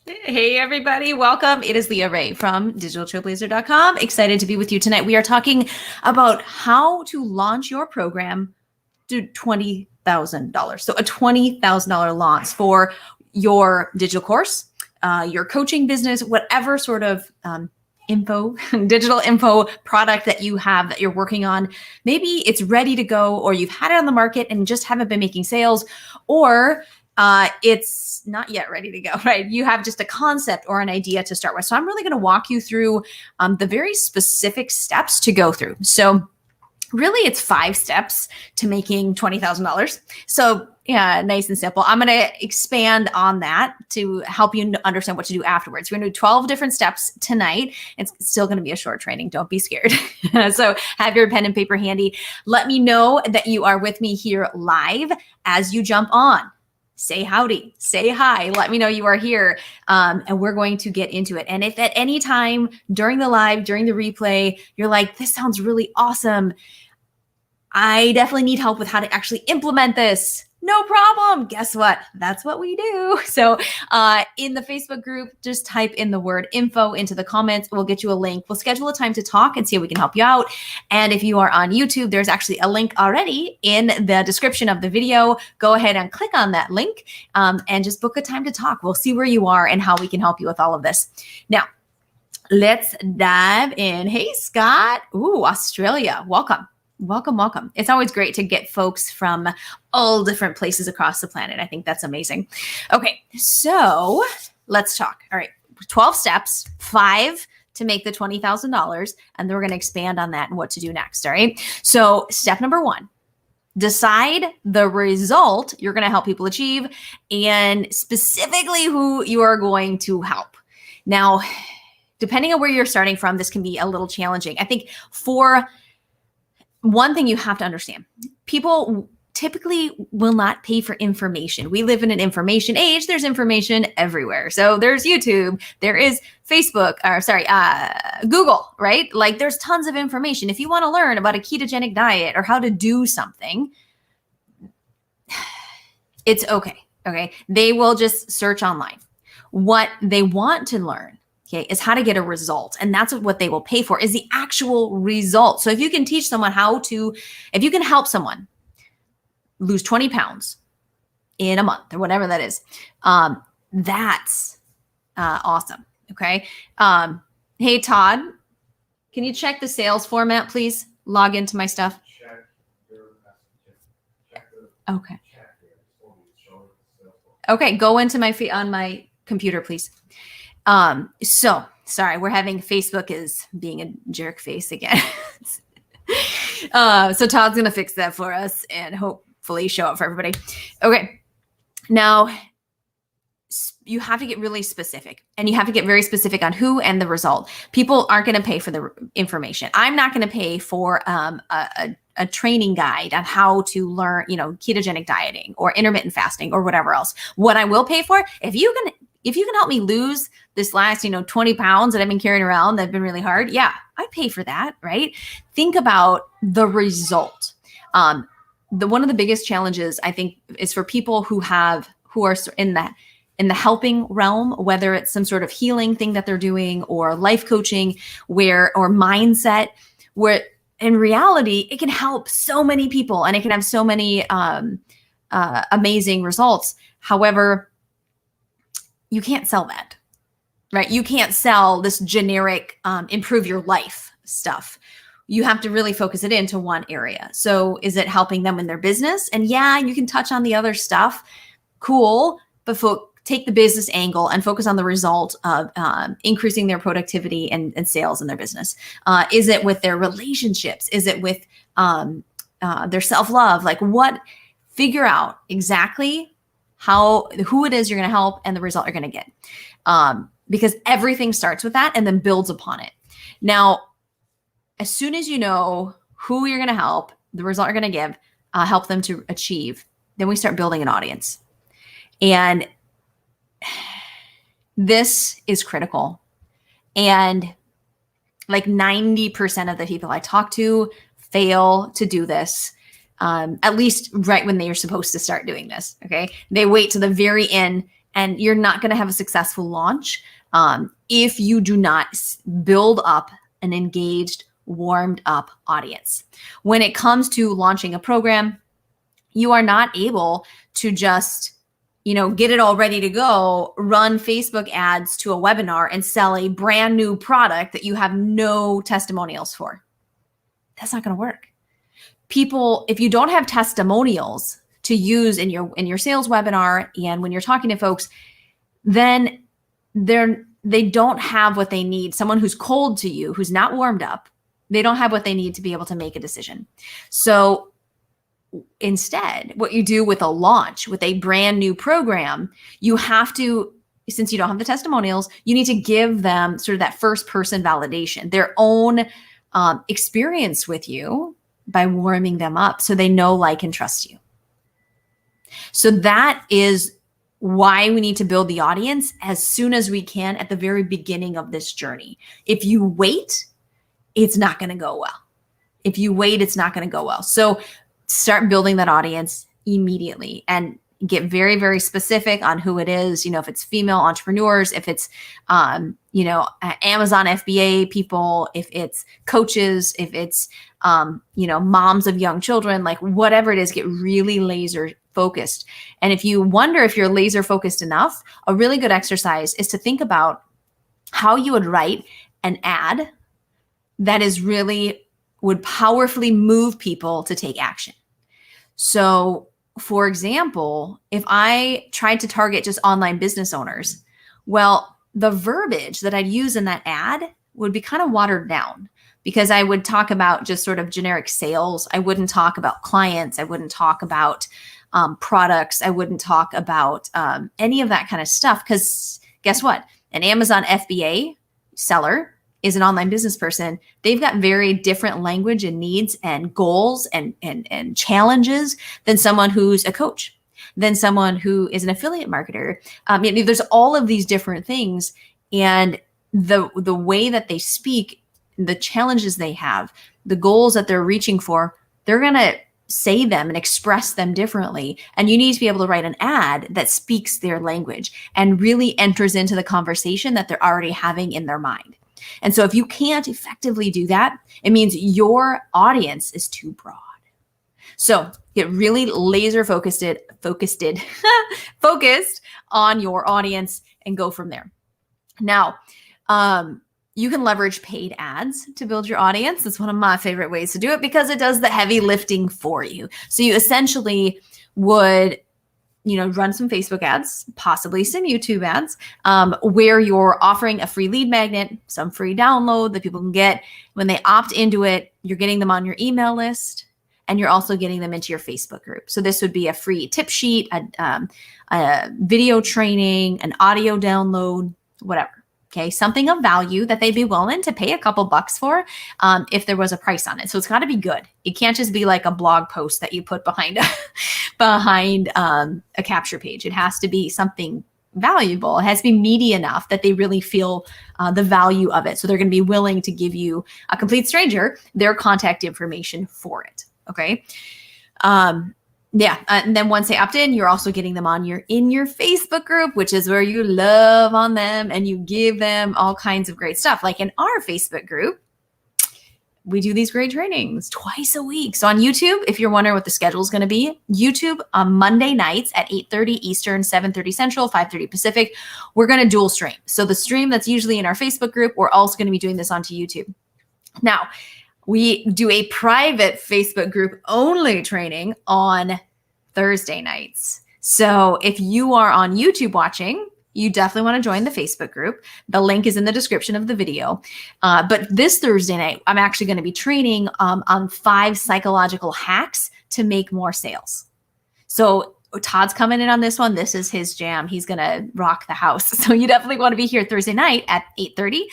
Hey, everybody. Welcome. It is Leah Ray from digitaltrailblazer.com. Excited to be with you tonight. We are talking about how to launch your program to $20,000. So a $20,000 launch for your digital course, your coaching business, whatever sort of digital info product that you have that you're working on. Maybe it's ready to go, or you've had it on the market and just haven't been making sales, or it's not yet ready to go, right? You have just a concept or an idea to start with. So I'm really going to walk you through the very specific steps to go through. So really it's 5 steps to making $20,000. So yeah, nice and simple. I'm going to expand on that to help you understand what to do afterwards. We're going to do 12 different steps tonight. It's still going to be a short training. Don't be scared. So have your pen and paper handy. Let me know that you are with me here live as you jump on. Say howdy, say hi, let me know you are here, and we're going to get into it. And if at any time during the live, during the replay, you're like, this sounds really awesome, I definitely need help with how to actually implement this. No problem. Guess what? That's what we do. So in the Facebook group, just type in the word info into the comments. We'll get you a link. We'll schedule a time to talk and see if we can help you out. And if you are on YouTube, there's actually a link already in the description of the video. Go ahead and click on that link and just book a time to talk. We'll see where you are and how we can help you with all of this. Now, let's dive in. Hey, Scott. Ooh, Australia. Welcome. Welcome, welcome. It's always great to get folks from all different places across the planet. I think that's amazing. Okay, so let's talk. All right, 12 steps, 5 to make the $20,000, and then we're going to expand on that and what to do next, all right? So step number 1, decide the result you're going to help people achieve and specifically who you are going to help. Now, depending on where you're starting from, this can be a little challenging. I think for one thing you have to understand, people typically will not pay for information. We live in an information age. There's information everywhere. So there's YouTube, there is Facebook, Google, right? Like there's tons of information. If you want to learn about a ketogenic diet or how to do something, it's okay. Okay. They will just search online. What they want to learn, okay, is how to get a result. And that's what they will pay for, is the actual result. So if you can teach someone if you can help someone lose 20 pounds in a month or whatever that is, that's awesome. Okay. Hey, Todd, can you check the sales format, please? Log into my stuff. Okay. Okay. Go into on my computer, please. So sorry, we're having Facebook is being a jerk face again. So Todd's going to fix that for us and hopefully show up for everybody. Okay. Now you have to get really specific, and you have to get very specific on who and the result. People aren't going to pay for the information. I'm not going to pay for a training guide on how to learn, ketogenic dieting or intermittent fasting or whatever else. What I will pay for, if you can help me lose this last, 20 pounds that I've been carrying around that have been really hard, yeah, I pay for that, right? Think about the result. One of the biggest challenges, I think, is for people who are in the helping realm, whether it's some sort of healing thing that they're doing or life coaching or mindset, where in reality, it can help so many people and it can have so many amazing results. However, you can't sell that, right? You can't sell this generic improve your life stuff. You have to really focus it into one area. So is it helping them in their business? And yeah, you can touch on the other stuff. Cool. But take the business angle and focus on the result of increasing their productivity and sales in their business. Is it with their relationships? Is it with their self-love? Figure out exactly who it is you're going to help and the result you're going to get. Because everything starts with that and then builds upon it. Now, as soon as you know who you're going to help, the result you're going to help them to achieve, then we start building an audience. And this is critical. And like 90% of the people I talk to fail to do this. At least right when they are supposed to start doing this. Okay. They wait to the very end And you're not going to have a successful launch if you do not build up an engaged, warmed up audience. When it comes to launching a program, you are not able to just, get it all ready to go, run Facebook ads to a webinar and sell a brand new product that you have no testimonials for. That's not going to work. People, if you don't have testimonials to use in your sales webinar and when you're talking to folks, then they don't have what they need. Someone who's cold to you, who's not warmed up, they don't have what they need to be able to make a decision. So instead, what you do with a launch, with a brand new program, you have to, since you don't have the testimonials, you need to give them sort of that first person validation, their own experience with you by warming them up so they know, like, and trust you. So that is why we need to build the audience as soon as we can at the very beginning of this journey. If you wait, it's not going to go well. If you wait, it's not going to go well. So start building that audience immediately and get very, very specific on who it is. If it's female entrepreneurs, if it's, Amazon FBA people, if it's coaches, if it's, moms of young children, like whatever it is, get really laser focused. And if you wonder if you're laser focused enough, a really good exercise is to think about how you would write an ad that would powerfully move people to take action. So, for example, if I tried to target just online business owners, well, the verbiage that I'd use in that ad would be kind of watered down because I would talk about just sort of generic sales. I wouldn't talk about clients. I wouldn't talk about products. I wouldn't talk about any of that kind of stuff because guess what? An Amazon FBA seller is an online business person. They've got very different language and needs and goals and challenges than someone who's a coach, than someone who is an affiliate marketer. There's all of these different things, and the way that they speak, the challenges they have, the goals that they're reaching for, they're going to say them and express them differently. And you need to be able to write an ad that speaks their language and really enters into the conversation that they're already having in their mind. And so if you can't effectively do that, it means your audience is too broad. So get really laser focused on your audience and go from there. Now, you can leverage paid ads to build your audience. That's one of my favorite ways to do it because it does the heavy lifting for you. So you essentially would run some Facebook ads, possibly some YouTube ads, where you're offering a free lead magnet, some free download that people can get. When they opt into it, you're getting them on your email list, and you're also getting them into your Facebook group. So this would be a free tip sheet, a video training, an audio download, whatever. Okay, something of value that they'd be willing to pay a couple bucks for if there was a price on it. So it's got to be good. It can't just be like a blog post that you put behind a capture page. It has to be something valuable. It has to be meaty enough that they really feel the value of it. So they're going to be willing to give you, a complete stranger, their contact information for it. Okay. And then once they opt in, you're also getting them in your Facebook group, which is where you love on them and you give them all kinds of great stuff. Like in our Facebook group, we do these great trainings twice a week. So on YouTube, if you're wondering what the schedule is going to be, YouTube on Monday nights at 8:30 Eastern, 7:30 Central, 5:30 Pacific, we're going to dual stream. So the stream that's usually in our Facebook group, we're also going to be doing this onto YouTube. Now, we do a private Facebook group only training on Thursday nights. So if you are on YouTube watching, you definitely want to join the Facebook group. The link is in the description of the video. But this Thursday night, I'm actually going to be training on 5 psychological hacks to make more sales. So Todd's coming in on this one. This is his jam. He's going to rock the house. So you definitely want to be here Thursday night at 8:30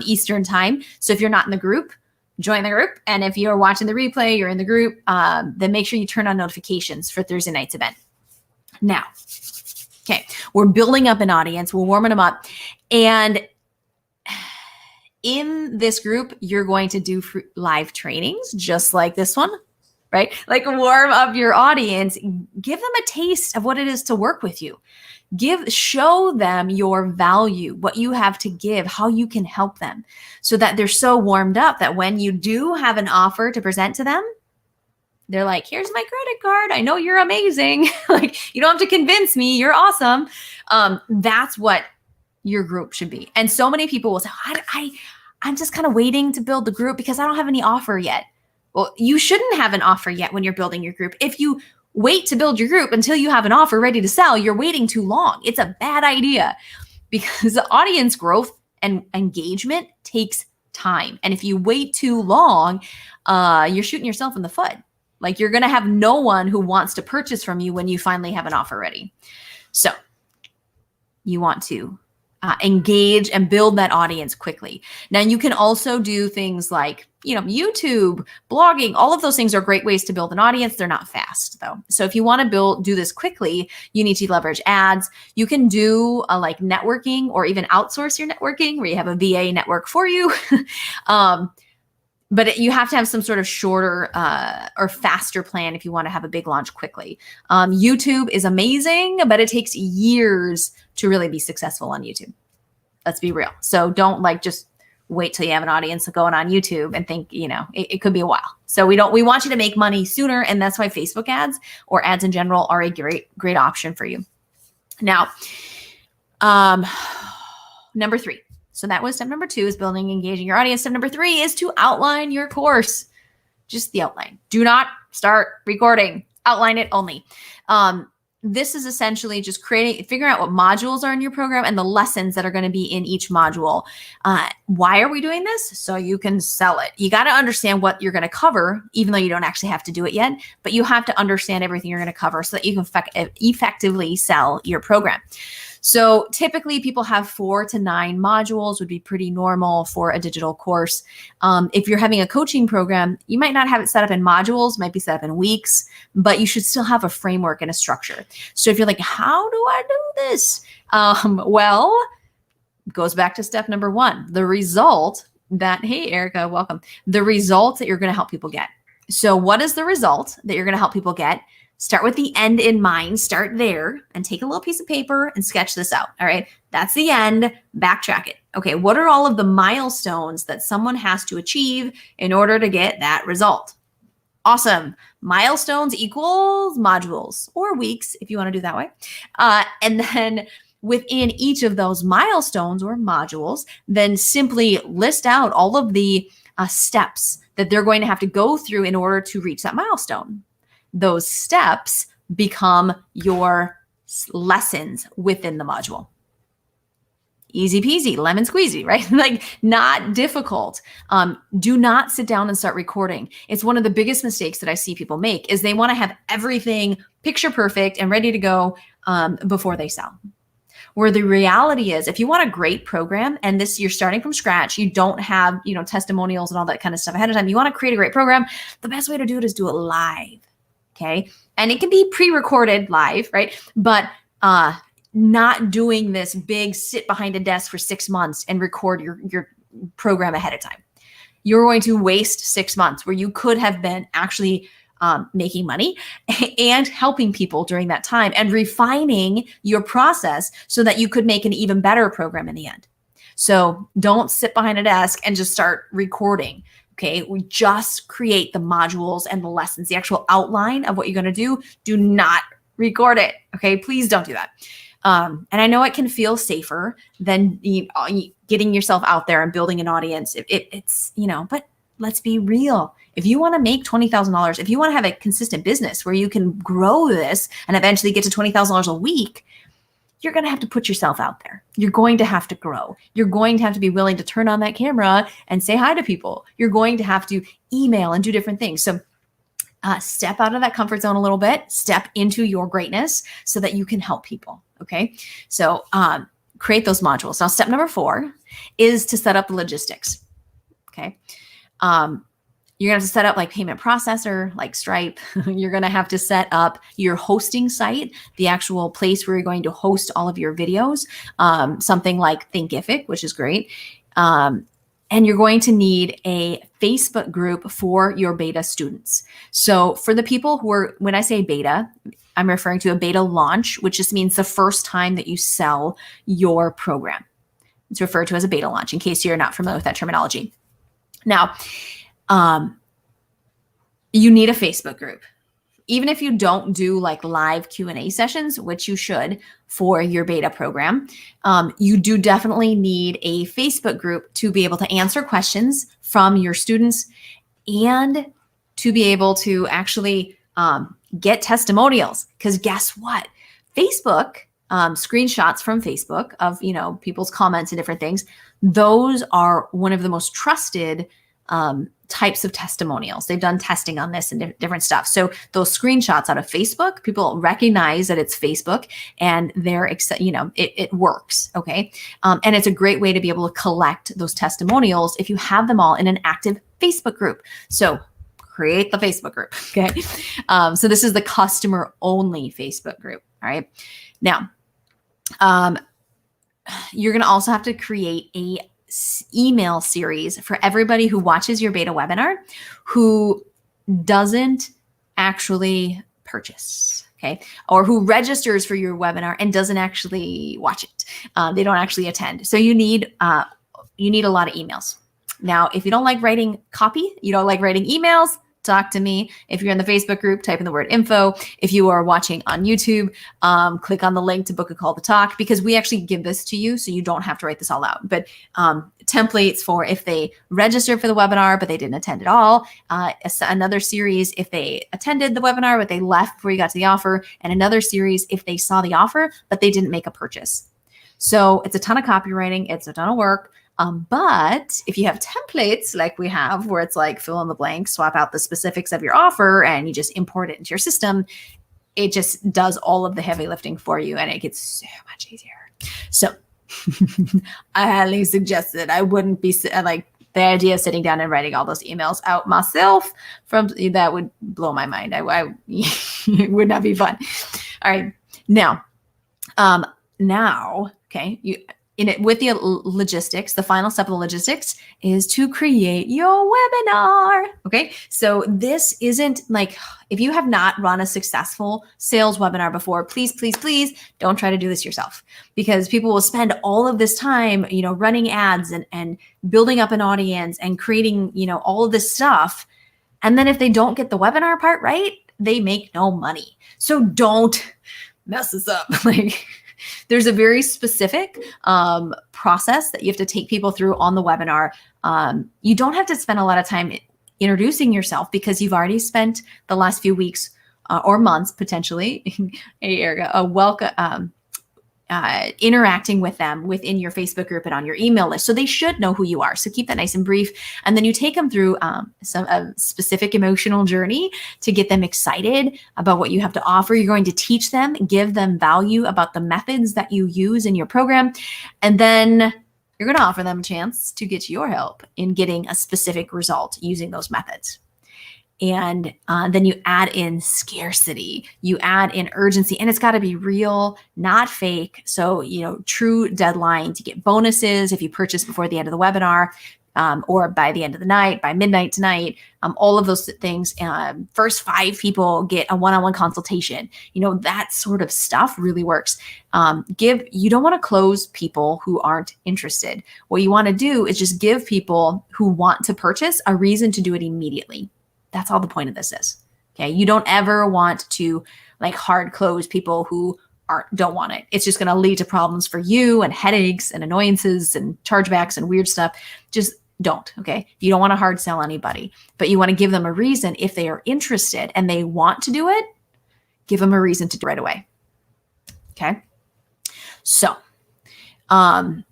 Eastern time. So if you're not in the group, join the group. And if you're watching the replay, you're in the group, then make sure you turn on notifications for Thursday night's event. Now, okay, we're building up an audience. We're warming them up. And in this group, you're going to do live trainings just like this one, right? Like warm up your audience. Give them a taste of what it is to work with you. show them your value, what you have to give, how you can help them, so that they're so warmed up that when you do have an offer to present to them, they're like, here's my credit card. I know you're amazing. Like, you don't have to convince me. You're awesome. That's what your group should be. And so many people will say, I'm just kind of waiting to build the group because I don't have any offer yet. Well, you shouldn't have an offer yet when you're building your group. If you wait to build your group until you have an offer ready to sell, you're waiting too long. It's a bad idea, because the audience growth and engagement takes time. And if you wait too long, you're shooting yourself in the foot. Like, you're going to have no one who wants to purchase from you when you finally have an offer ready. So you want to engage and build that audience quickly. Now, you can also do things like, YouTube, blogging. All of those things are great ways to build an audience. They're not fast, though. So if you want to do this quickly, you need to leverage ads. You can do like networking, or even outsource your networking, where you have a VA network for you. But you have to have some sort of shorter or faster plan if you want to have a big launch quickly. YouTube is amazing, but it takes years to really be successful on YouTube. Let's be real. So don't just wait till you have an audience going on YouTube and think, it could be a while. So we want you to make money sooner. And that's why Facebook ads, or ads in general, are a great option for you. Now, number 3. So that was step number 2, is building, engaging your audience. Step number 3 is to outline your course. Just the outline. Do not start recording. Outline it only. This is essentially just figuring out what modules are in your program and the lessons that are going to be in each module. Why are we doing this? So you can sell it. You got to understand what you're going to cover, even though you don't actually have to do it yet, but you have to understand everything you're going to cover so that you can effectively sell your program. So typically people have 4 to 9 modules would be pretty normal for a digital course. If you're having a coaching program, you might not have it set up in modules, might be set up in weeks, but you should still have a framework and a structure. So if you're like, how do I do this? Well, it goes back to step number 1, the result that, hey, Erica, welcome. The result that you're going to help people get. So what is the result that you're going to help people get? Start with the end in mind. Start there and take a little piece of paper and sketch this out. All right. That's the end. Backtrack it. Okay. What are all of the milestones that someone has to achieve in order to get that result? Awesome. Milestones equals modules, or weeks, if you want to do that way. And then within each of those milestones or modules, then simply list out all of the steps that they're going to have to go through in order to reach that milestone. Those steps become your lessons within the module. Easy peasy, lemon squeezy, right? Like, not difficult. Do not sit down and start recording. It's one of the biggest mistakes that I see people make, is they want to have everything picture perfect and ready to go before they sell. Where the reality is, if you want a great program, and you're starting from scratch, you don't have, testimonials and all that kind of stuff ahead of time, you want to create a great program, the best way to do it is do it live. Okay. And it can be pre-recorded live, right? But not doing this big sit behind a desk for 6 months and record your program ahead of time. You're going to waste 6 months where you could have been actually making money and helping people during that time, and refining your process so that you could make an even better program in the end. So don't sit behind a desk and just start recording. Okay, we just create the modules and the lessons, the actual outline of what you're going to do. Do not record it. Okay, please don't do that. And I know it can feel safer than getting yourself out there and building an audience. It's but let's be real. If you want to make $20,000, if you want to have a consistent business where you can grow this and eventually get to $20,000 a week, you're going to have to put yourself out there. You're going to have to grow. You're going to have to be willing to turn on that camera and say hi to people. You're going to have to email and do different things. So step out of that comfort zone a little bit, step into your greatness so that you can help people. Okay. So create those modules. Now, step number 4 is to set up the logistics. Okay. You're going to have to set up like payment processor, like Stripe. You're going to have to set up your hosting site, the actual place where you're going to host all of your videos, something like Thinkific, which is great. And you're going to need a Facebook group for your beta students. So for the people who are, when I say beta, I'm referring to a beta launch, which just means the first time that you sell your program. It's referred to as a beta launch, in case you're not familiar with that terminology. Now, you need a Facebook group. Even if you don't do like live Q&A sessions, which you should for your beta program, you do definitely need a Facebook group to be able to answer questions from your students and to be able to actually get testimonials. Because guess what? Facebook, screenshots from Facebook of, people's comments and different things, those are one of the most trusted types of testimonials. They've done testing on this and different stuff. So those screenshots out of Facebook, people recognize that it's Facebook and they're, it works. Okay. And it's a great way to be able to collect those testimonials if you have them all in an active Facebook group. So create the Facebook group. Okay. So this is the customer only Facebook group. All right. Now, you're going to also have to create a email series for everybody who watches your beta webinar who doesn't actually purchase, okay, or who registers for your webinar and doesn't actually watch it. They don't actually attend. So you need a lot of emails. Now, if you don't like writing copy, you don't like writing emails, talk to me. If you're in the Facebook group, type in the word info. If you are watching on YouTube, click on the link to book a call to talk, because we actually give this to you so you don't have to write this all out. But templates for if they registered for the webinar, but they didn't attend at all. Another series if they attended the webinar, but they left before you got to the offer. And another series if they saw the offer, but they didn't make a purchase. So it's a ton of copywriting. It's a ton of work. But if you have templates like we have, where it's like fill in the blank, swap out the specifics of your offer, and you just import it into your system, it just does all of the heavy lifting for you, and it gets so much easier. So I highly suggest it. I wouldn't be like the idea of sitting down and writing all those emails out myself. That would blow my mind. It would not be fun. All right, now, okay, with the logistics, the final step of the logistics is to create your webinar. Okay. So this isn't like, if you have not run a successful sales webinar before, please, please, please don't try to do this yourself, because people will spend all of this time, running ads and building up an audience and creating, all of this stuff. And then if they don't get the webinar part right, they make no money. So don't mess this up. There's a very specific process that you have to take people through on the webinar. You don't have to spend a lot of time introducing yourself, because you've already spent the last few weeks or months potentially interacting with them within your Facebook group and on your email list. So they should know who you are. So keep that nice and brief. And then you take them through a specific emotional journey to get them excited about what you have to offer. You're going to teach them, give them value about the methods that you use in your program. And then you're going to offer them a chance to get your help in getting a specific result using those methods. And then you add in scarcity, you add in urgency, and it's got to be real, not fake. So, true deadline to get bonuses if you purchase before the end of the webinar, or by the end of the night, by midnight tonight, all of those things. First 5 people get a one-on-one consultation. That sort of stuff really works. You don't want to close people who aren't interested. What you want to do is just give people who want to purchase a reason to do it immediately. That's all the point of this is. Okay. You don't ever want to hard close people who don't want it. It's just going to lead to problems for you and headaches and annoyances and chargebacks and weird stuff. Just don't. Okay. You don't want to hard sell anybody, but you want to give them a reason. If they are interested and they want to do it, give them a reason to do it right away. Okay. So, step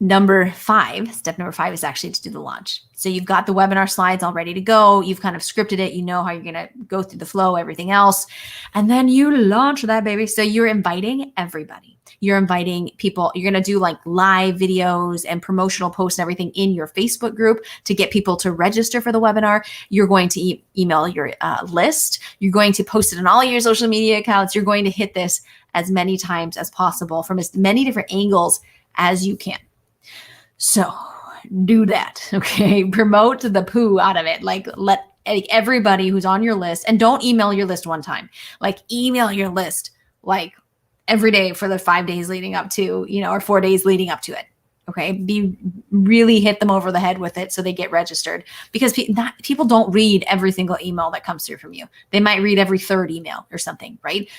number 5 is actually to do the launch. So you've got the webinar slides all ready to go. You've kind of scripted it. You know how you're going to go through the flow, everything else. And then you launch that baby. So you're inviting everybody. You're inviting people. You're going to do live videos and promotional posts and everything in your Facebook group to get people to register for the webinar. You're going to email your list. You're going to post it on all your social media accounts. You're going to hit this as many times as possible from as many different angles as you can. So do that. Okay. Promote the poo out of it. Like let everybody who's on your list, and don't email your list one time, like email your list like every day for the 5 days leading up to, or 4 days leading up to it. Okay. Really hit them over the head with it so they get registered, because people don't read every single email that comes through from you. They might read every third email or something, right?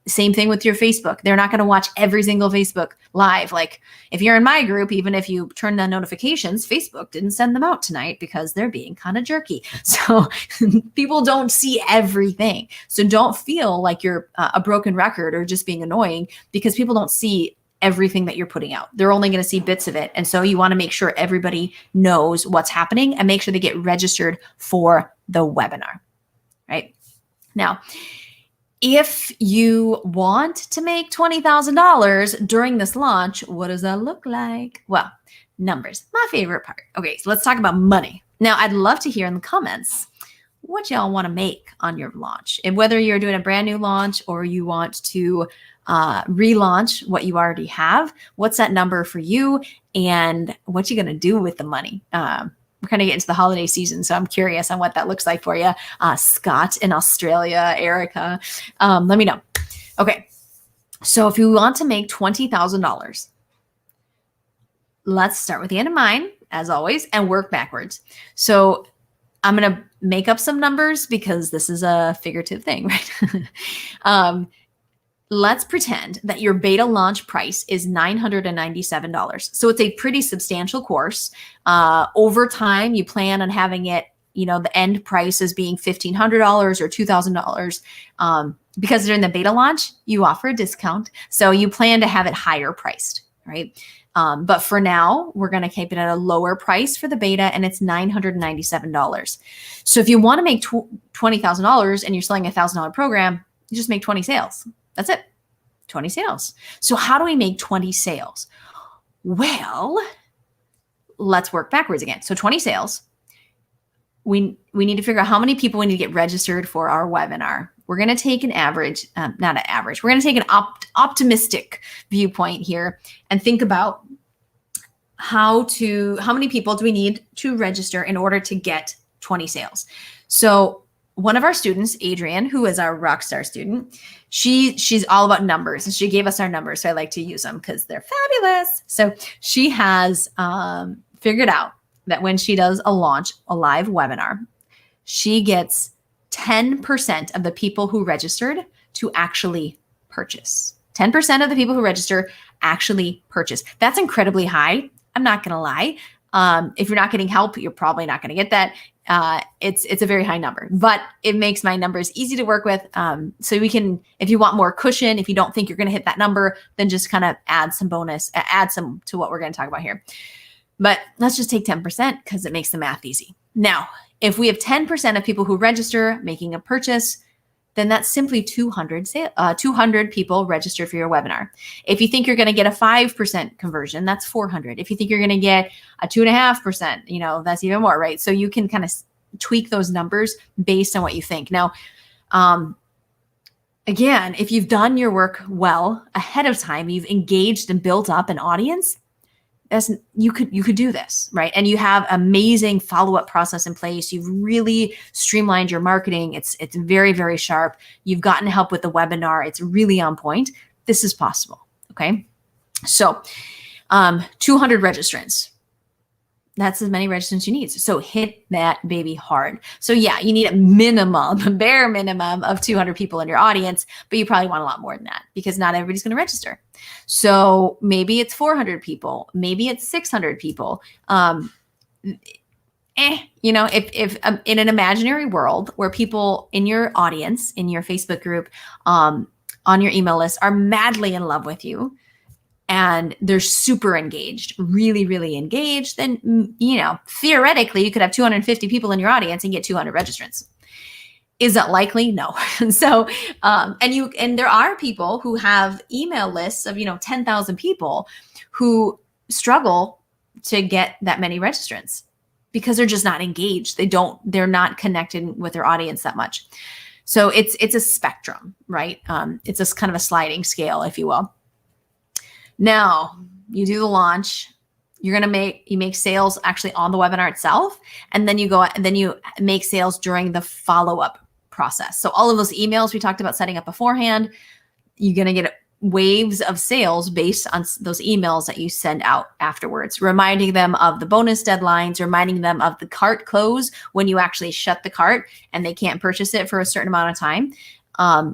Same thing with your Facebook. They're not going to watch every single Facebook live. Like if you're in my group, even if you turn on notifications, Facebook didn't send them out tonight because they're being kind of jerky. So people don't see everything. So don't feel like you're a broken record or just being annoying, because people don't see everything that you're putting out. They're only going to see bits of it. And so you want to make sure everybody knows what's happening and make sure they get registered for the webinar, right? Now, if you want to make $20,000 during this launch, what does that look like? Well, numbers, my favorite part. Okay, so let's talk about money. Now, I'd love to hear in the comments what y'all want to make on your launch. And whether you're doing a brand new launch or you want to relaunch what you already have, what's that number for you, and what you going to do with the money? We're kind of getting into the holiday season, so I'm curious on what that looks like for you. Scott in Australia, Erica, let me know. Okay, so if you want to make $20,000, let's start with the end in mind, as always, and work backwards. So I'm going to make up some numbers because this is a figurative thing, right? Let's pretend that your beta launch price is $997. So it's a pretty substantial course. Over time, you plan on having it, the end price as being $1,500 or $2,000. Because during the beta launch, you offer a discount. So you plan to have it higher priced, right? But for now, we're going to keep it at a lower price for the beta, and it's $997. So if you want to make $20,000 and you're selling a $1,000 program, you just make 20 sales. That's it. 20 sales. So how do we make 20 sales? Well, let's work backwards again. So 20 sales. We need to figure out how many people we need to get registered for our webinar. We're going to take an average, not an average. We're going to take an optimistic viewpoint here and think about how many people do we need to register in order to get 20 sales. So one of our students, Adrienne, who is our rockstar student, she's all about numbers, and she gave us our numbers. So I like to use them because they're fabulous. So she has figured out that when she does a live webinar, she gets 10% of the people who registered to actually purchase. 10% of the people who register actually purchase. That's incredibly high. I'm not going to lie. If you're not getting help, you're probably not going to get that. It's a very high number, but it makes my numbers easy to work with. So we can, if you want more cushion, if you don't think you're going to hit that number, then just kind of add some to what we're going to talk about here. But let's just take 10% because it makes the math easy. Now, if we have 10% of people who register making a purchase, then that's simply 200 people registered for your webinar. If you think you're going to get a 5% conversion, that's 400. If you think you're going to get a 2.5%, that's even more, right? So you can kind of tweak those numbers based on what you think. Now, again, if you've done your work well ahead of time, you've engaged and built up an audience, you could do this, right? And you have amazing follow-up process in place. You've really streamlined your marketing. It's very, very sharp. You've gotten help with the webinar. It's really on point. This is possible, okay? So 200 registrants. That's as many registrants you need. So hit that baby hard. So yeah, you need a bare minimum of 200 people in your audience, but you probably want a lot more than that because not everybody's going to register. So maybe it's 400 people, maybe it's 600 people. If in an imaginary world where people in your audience, in your Facebook group, on your email list are madly in love with you, and they're super engaged, really, really engaged, then, theoretically, you could have 250 people in your audience and get 200 registrants. Is that likely? No. So, and there are people who have email lists of, 10,000 people who struggle to get that many registrants because they're just not engaged. They're not connected with their audience that much. So it's a spectrum, right? It's a kind of a sliding scale, if you will. Now, you do the launch, you make sales actually on the webinar itself, and then you make sales during the follow-up process. So all of those emails we talked about setting up beforehand, you're going to get waves of sales based on those emails that you send out afterwards, reminding them of the bonus deadlines, reminding them of the cart close when you actually shut the cart and they can't purchase it for a certain amount of time.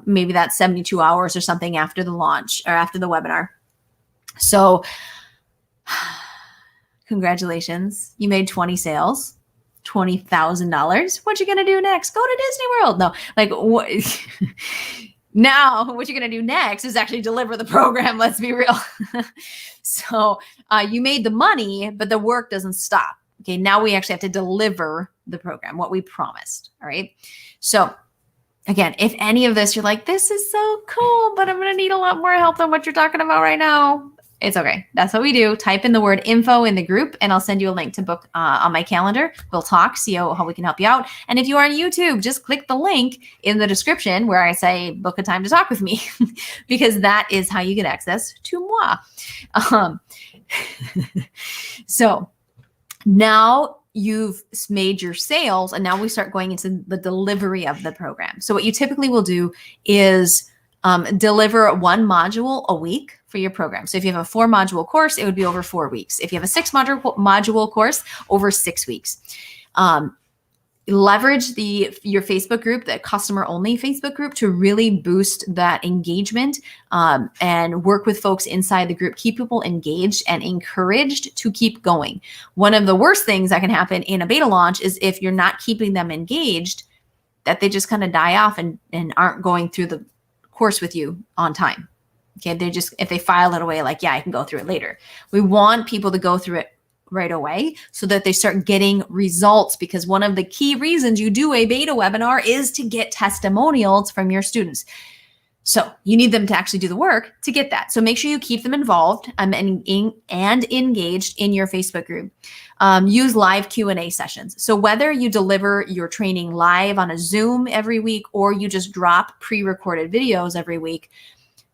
Maybe that's 72 hours or something after the launch or after the webinar. So congratulations, you made 20 sales, $20,000. What you gonna do next? Go to Disney World? No, like what? Now, what you're gonna do next is actually deliver the program. Let's be real. So you made the money, but the work doesn't stop. Okay, now we actually have to deliver the program, what we promised. All right. So again, if any of this, you're like, this is so cool, but I'm gonna need a lot more help than what you're talking about right now. It's okay. That's what we do. Type in the word info in the group and I'll send you a link to book on my calendar. We'll talk, see how we can help you out. And if you are on YouTube, just click the link in the description where I say book a time to talk with me because that is how you get access to moi. So now you've made your sales and now we start going into the delivery of the program. So what you typically will do is deliver one module a week for your program. So if you have a 4-module course, it would be over 4 weeks. If you have a 6-module course, over 6 weeks. Leverage your Facebook group, the customer only Facebook group, to really boost that engagement and work with folks inside the group. Keep people engaged and encouraged to keep going. One of the worst things that can happen in a beta launch is if you're not keeping them engaged, that they just kind of die off and aren't going through the course with you on time. Okay, if they file it away, like, yeah, I can go through it later. We want people to go through it right away so that they start getting results, because one of the key reasons you do a beta webinar is to get testimonials from your students. So you need them to actually do the work to get that. So make sure you keep them involved and engaged in your Facebook group. Use live Q&A sessions. So whether you deliver your training live on a Zoom every week or you just drop pre-recorded videos every week,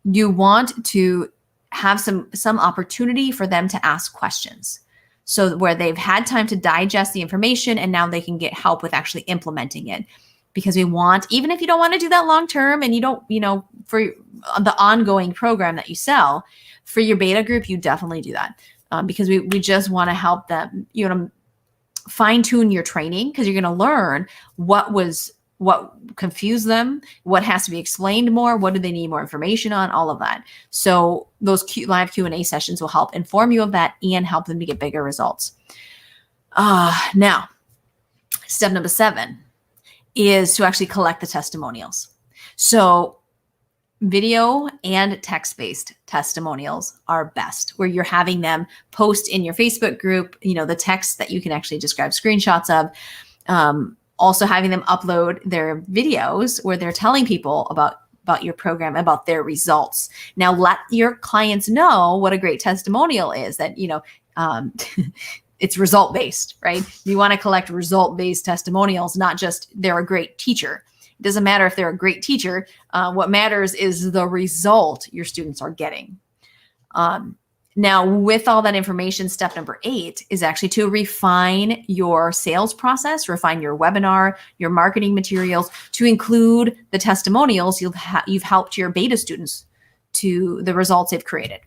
you want to have some opportunity for them to ask questions. So where they've had time to digest the information and now they can get help with actually implementing it. Because we want, even if you don't want to do that long term and you don't, for the ongoing program that you sell, for your beta group, you definitely do that. Because we just want to help them, fine tune your training, because you're going to learn what confused them, what has to be explained more, what do they need more information on, all of that. So those live Q&A sessions will help inform you of that and help them to get bigger results. Now, step number 7 is to actually collect the testimonials. So video and text-based testimonials are best, where you're having them post in your Facebook group, the text that you can actually just grab screenshots of. Also having them upload their videos where they're telling people about your program, about their results. Now let your clients know what a great testimonial is, that, it's result-based, right? You want to collect result-based testimonials, not just they're a great teacher. It doesn't matter if they're a great teacher. What matters is the result your students are getting. Now, with all that information, step number 8 is actually to refine your sales process, refine your webinar, your marketing materials, to include the testimonials you've helped your beta students to the results they've created.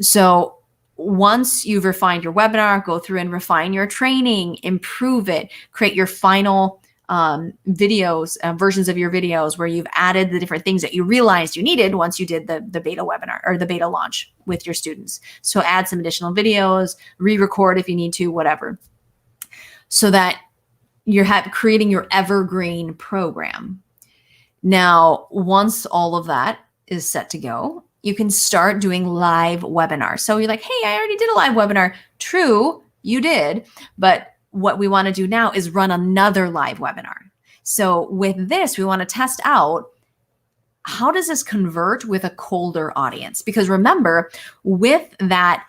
So once you've refined your webinar, go through and refine your training, improve it, create your final videos, versions of your videos where you've added the different things that you realized you needed once you did the beta webinar or the beta launch with your students. So add some additional videos, re-record if you need to, whatever, so that you're creating your evergreen program. Now, once all of that is set to go, you can start doing live webinars. So you're like, hey, I already did a live webinar. True, you did, but what we want to do now is run another live webinar. So with this, we want to test out, how does this convert with a colder audience? Because remember, with that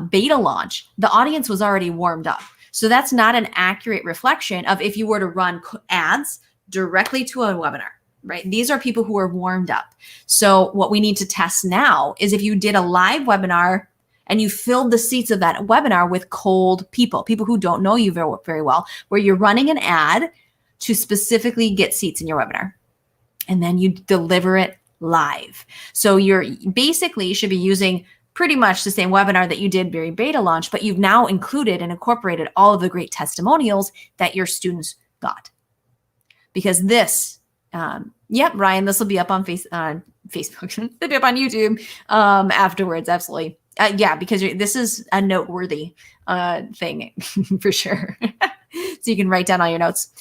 beta launch, the audience was already warmed up. So that's not an accurate reflection of if you were to run ads directly to a webinar, right? These are people who are warmed up. So what we need to test now is if you did a live webinar and you filled the seats of that webinar with cold people who don't know you very, very well, where you're running an ad to specifically get seats in your webinar. And then you deliver it live. So you're basically should be using pretty much the same webinar that you did very beta launch, but you've now included and incorporated all of the great testimonials that your students got. Because this, Ryan, this will be up on Facebook. It'll be up on YouTube afterwards. Absolutely. Because this is a noteworthy thing for sure. So you can write down all your notes.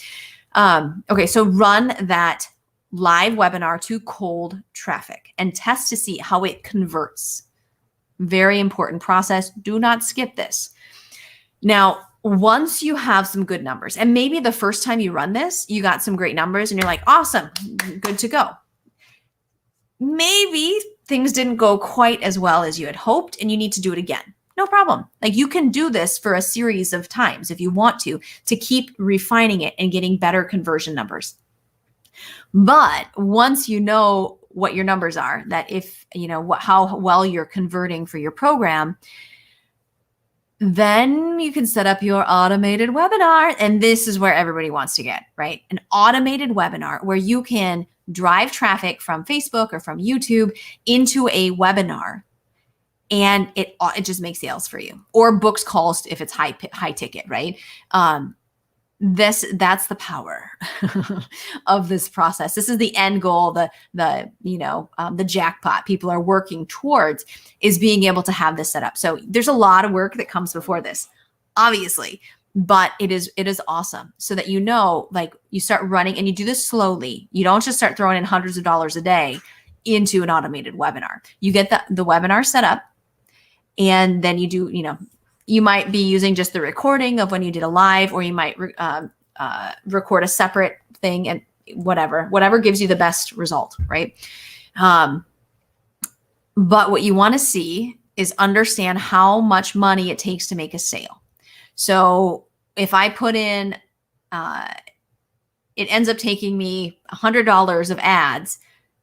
Okay, so run that live webinar to cold traffic and test to see how it converts. Very important process. Do not skip this. Now, once you have some good numbers, and maybe the first time you run this, you got some great numbers and you're like, awesome, good to go. Maybe things didn't go quite as well as you had hoped and you need to do it again. No problem. Like you can do this for a series of times if you want to keep refining it and getting better conversion numbers. But once you know what your numbers are, that if you know how well you're converting for your program, then you can set up your automated webinar. And this is where everybody wants to get, right? An automated webinar where you can drive traffic from Facebook or from YouTube into a webinar. And it just makes sales for you, or books calls if it's high ticket, right? That's the power of this process. This is the end goal, the jackpot people are working towards is being able to have this set up. So there's a lot of work that comes before this, obviously, but it is awesome so that like you start running and you do this slowly. You don't just start throwing in hundreds of dollars a day into an automated webinar. You get the webinar set up, and then you do, you might be using just the recording of when you did a live, or you might record a separate thing, and whatever gives you the best result, right? But what you want to see is understand how much money it takes to make a sale. So if I put in, it ends up taking me $100 of ads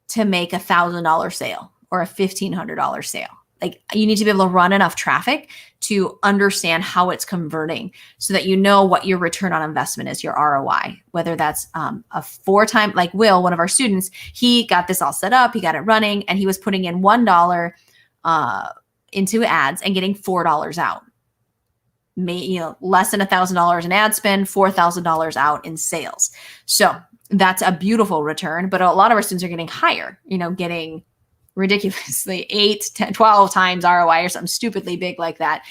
to make $1,000 sale or a $1,500 sale. Like you need to be able to run enough traffic to understand how it's converting so that you know what your return on investment is, your ROI, whether that's a 4-time, like Will, one of our students, he got this all set up, he got it running, and he was putting in $1 into ads and getting $4 out. Less than $1,000 in ad spend, $4,000 out in sales. So that's a beautiful return, but a lot of our students are getting higher, getting ridiculously 8, 10, 12 times ROI or something stupidly big like that.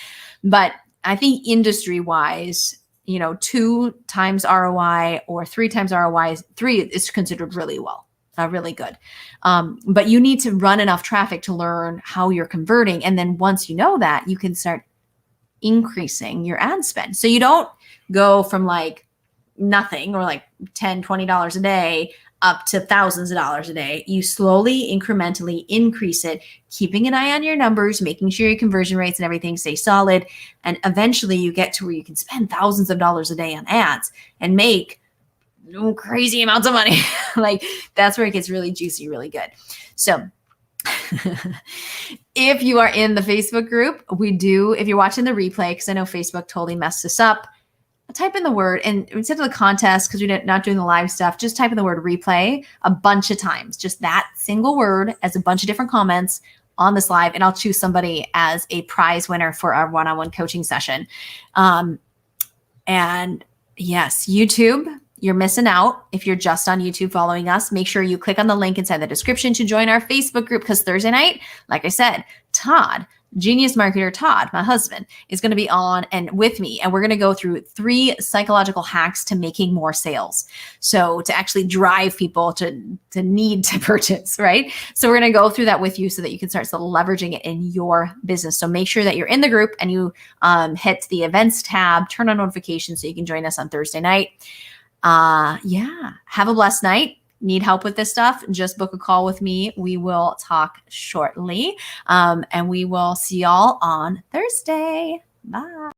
But I think industry wise, 2 times ROI or 3 times ROI, 3 is considered really well, really good. But you need to run enough traffic to learn how you're converting. And then once you know that, you can start increasing your ad spend. So you don't go from like nothing or like $10, $20 a day up to thousands of dollars a day. You slowly, incrementally increase it, keeping an eye on your numbers, making sure your conversion rates and everything stay solid. And eventually you get to where you can spend thousands of dollars a day on ads and make crazy amounts of money. Like that's where it gets really juicy, really good. So if you are in the Facebook group, if you're watching the replay, because I know Facebook totally messed this up, type in the word, and instead of the contest, because we're not doing the live stuff, just type in the word replay a bunch of times, just that single word as a bunch of different comments on this live, and I'll choose somebody as a prize winner for our one-on-one coaching session. And yes, YouTube, you're missing out. If you're just on YouTube following us, make sure you click on the link inside the description to join our Facebook group, because Thursday night, like I said, Genius Marketer Todd, my husband, is going to be on and with me, and we're going to go through 3 psychological hacks to making more sales. So to actually drive people to need to purchase, right? So we're going to go through that with you so that you can start leveraging it in your business. So make sure that you're in the group and you hit the events tab, turn on notifications so you can join us on Thursday night. Have a blessed night. Need help with this stuff, just book a call with me. We will talk shortly. And we will see y'all on Thursday. Bye.